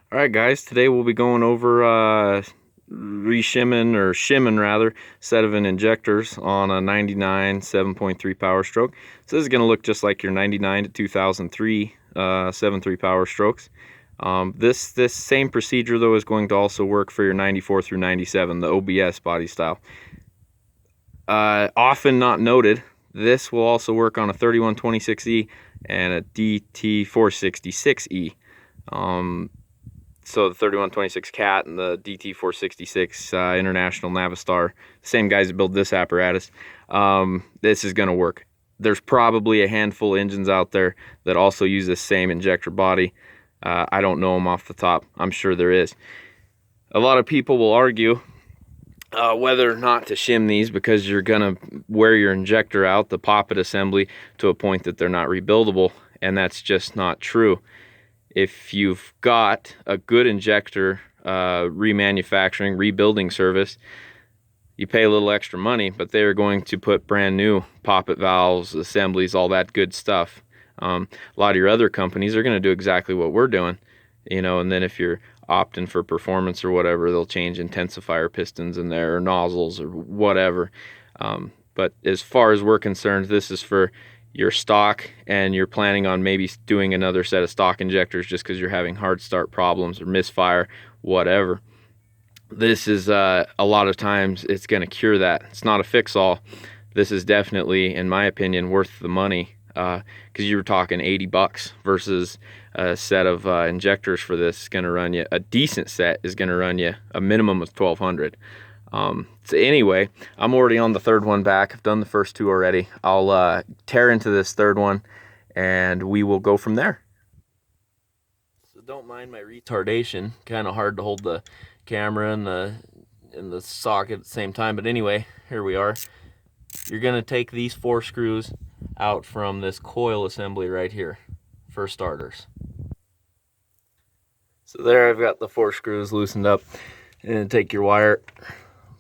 All right, guys, today we'll be going over re-shimming or shimming rather set of injectors on a 99 7.3 power stroke. So this is going to look just like your 99 to 2003 7.3 power strokes. This same procedure though is going to also work for your 94 through 97, the OBS body style. Often not noted, this will also work on a 3126E and a DT466E. So the 3126 Cat and the DT466 International Navistar, same guys that build this apparatus. This is going to work. There's probably a handful of engines out there that also use this same injector body. I don't know them off the top. I'm sure there is. A lot of people will argue whether or not to shim these because you're going to wear your injector out, the poppet assembly, to a point that they're not rebuildable, and that's just not true. If you've got a good injector remanufacturing, rebuilding service, you pay a little extra money, but they're going to put brand new poppet valves, assemblies, all that good stuff. A lot of your other companies are going to do exactly what we're doing, you know, and then if you're opting for performance or whatever, they'll change intensifier pistons in there or nozzles or whatever. But as far as we're concerned, this is for your stock and you're planning on maybe doing another set of stock injectors just because you're having hard start problems or misfire, whatever. This is a lot of times it's going to cure that. It's not a fix-all. This is definitely, in my opinion, worth the money because you were talking $80 versus a set of injectors for this is going to run you, a decent set is going to run you a minimum of $1,200. So anyway, I'm already on the third one back. I've done the first two already. I'll tear into this third one and we will go from there. So don't mind my retardation. Kind of hard to hold the camera and the socket at the same time, but anyway, here we are. You're going to take these 4 screws out from this coil assembly right here for starters. So there I've got the 4 screws loosened up, and take your wire,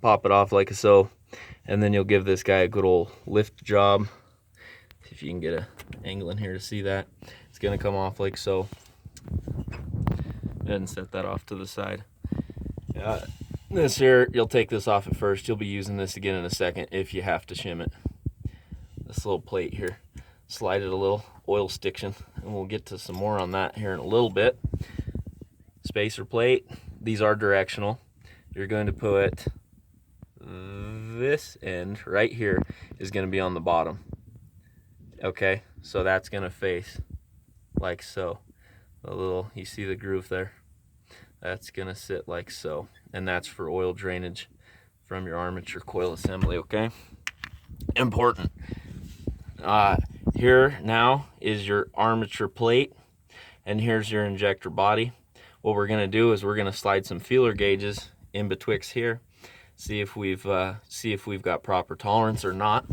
pop it off like so, and then you'll give this guy a good old lift job. See if you can get an angle in here to see that. It's going to come off like so. And set that off to the side. This here, you'll take this off at first. You'll be using this again in a second if you have to shim it. This little plate here, slide it a little, oil stiction, and we'll get to some more on that here in a little bit. Spacer plate, these are directional. You're going to put this end right here is going to be on the bottom. Okay, so that's going to face like so. A little, you see the groove there? That's going to sit like so, and that's for oil drainage from your armature coil assembly, okay? Important. Here now is your armature plate, and here's your injector body. What we're going to do is we're going to slide some feeler gauges in betwixt here, see if we've got proper tolerance or not.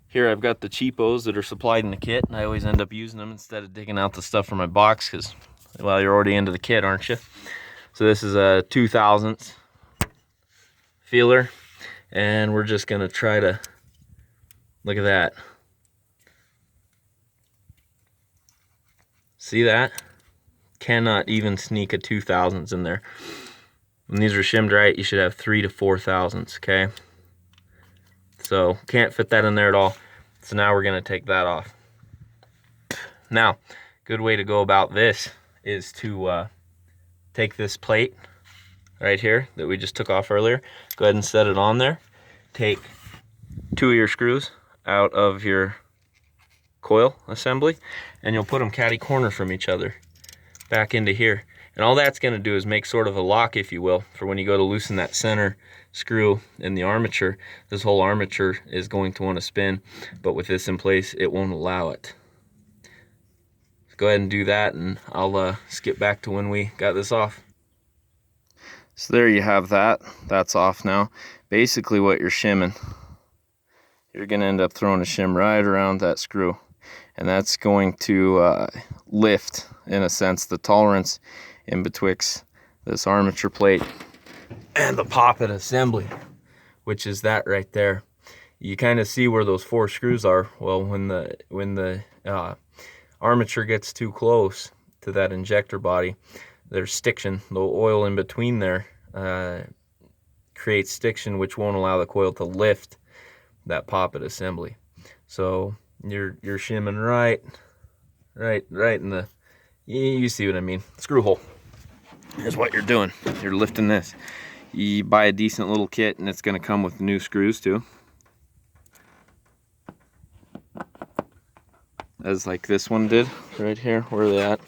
Here I've got the cheapos that are supplied in the kit, and I always end up using them instead of digging out the stuff from my box because, well, you're already into the kit, aren't you? So this is a 2/1000 feeler, and we're just going to try to, look at that. See that? Cannot even sneak a 2/1000 in there. When these are shimmed right, you should have 3 to 4/1000, okay? So can't fit that in there at all. So now we're going to take that off. Now, good way to go about this is to take this plate right here that we just took off earlier. Go ahead and set it on there. Take 2 of your screws out of your coil assembly, and you'll put them catty corner from each other back into here. And all that's going to do is make sort of a lock, if you will, for when you go to loosen that center screw in the armature. This whole armature is going to want to spin, but with this in place, it won't allow it. So go ahead and do that, and I'll skip back to when we got this off. So there you have that. That's off now. Basically what you're shimming, you're going to end up throwing a shim right around that screw, and that's going to lift, in a sense, the tolerance in betwixt this armature plate and the poppet assembly, which is that right there. You kind of see where those 4 screws are. Well, when the armature gets too close to that injector body, there's stiction. The oil in between there creates stiction, which won't allow the coil to lift that poppet assembly. So you're shimming right in the, you see what I mean, screw hole. Here's what you're doing. You're lifting this. You buy a decent little kit, and it's going to come with new screws too, as like this one did right here. Where are they at?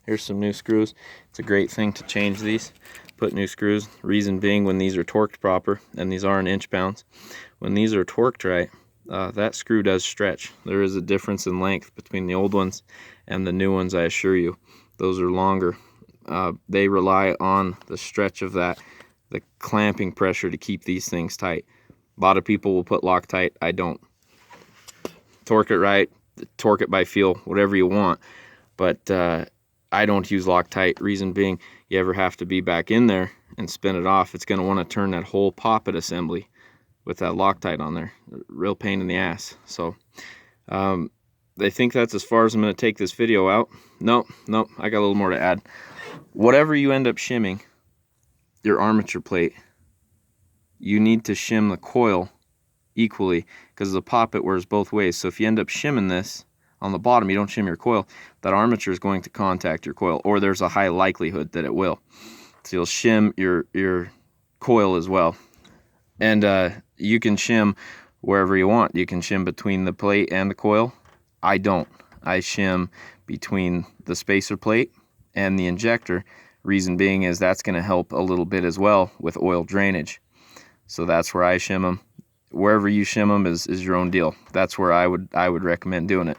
Here's some new screws. It's a great thing to change these, put new screws. Reason being, when these are torqued proper, and these aren't inch pounds, when these are torqued right, that screw does stretch. There is a difference in length between the old ones and the new ones, I assure you. Those are longer. They rely on the stretch of that, the clamping pressure to keep these things tight. A lot of people will put Loctite. I don't. Torque it right, torque it by feel, whatever you want. But I don't use Loctite. Reason being, you ever have to be back in there and spin it off, it's going to want to turn that whole poppet assembly with that Loctite on there. Real pain in the ass. So I think that's as far as I'm going to take this video out. Nope, I got a little more to add. Whatever you end up shimming, your armature plate, you need to shim the coil equally, because the poppet wears both ways. So if you end up shimming this on the bottom, you don't shim your coil, that armature is going to contact your coil, or there's a high likelihood that it will. So you'll shim your coil as well. And you can shim wherever you want. You can shim between the plate and the coil. I don't. I shim between the spacer plate and the injector. Reason being is that's going to help a little bit as well with oil drainage. So that's where I shim them. Wherever you shim them is your own deal. That's where I would recommend doing it.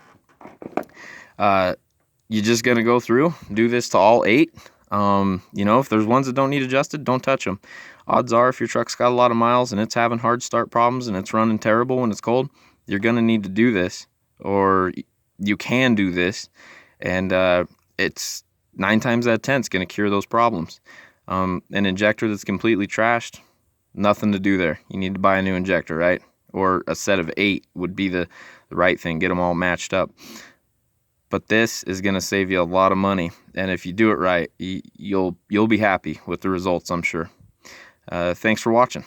You're just going to go through, do this to all 8. You know, if there's ones that don't need adjusted, don't touch them. Odds are, if your truck's got a lot of miles and it's having hard start problems and it's running terrible when it's cold, you're going to need to do this, or you can do this, and it's 9 times out of 10 it's going to cure those problems. An injector that's completely trashed, nothing to do there. You need to buy a new injector, right? Or a set of 8 would be the right thing. Get them all matched up. But this is going to save you a lot of money, and if you do it right, you'll be happy with the results, I'm sure. Thanks for watching.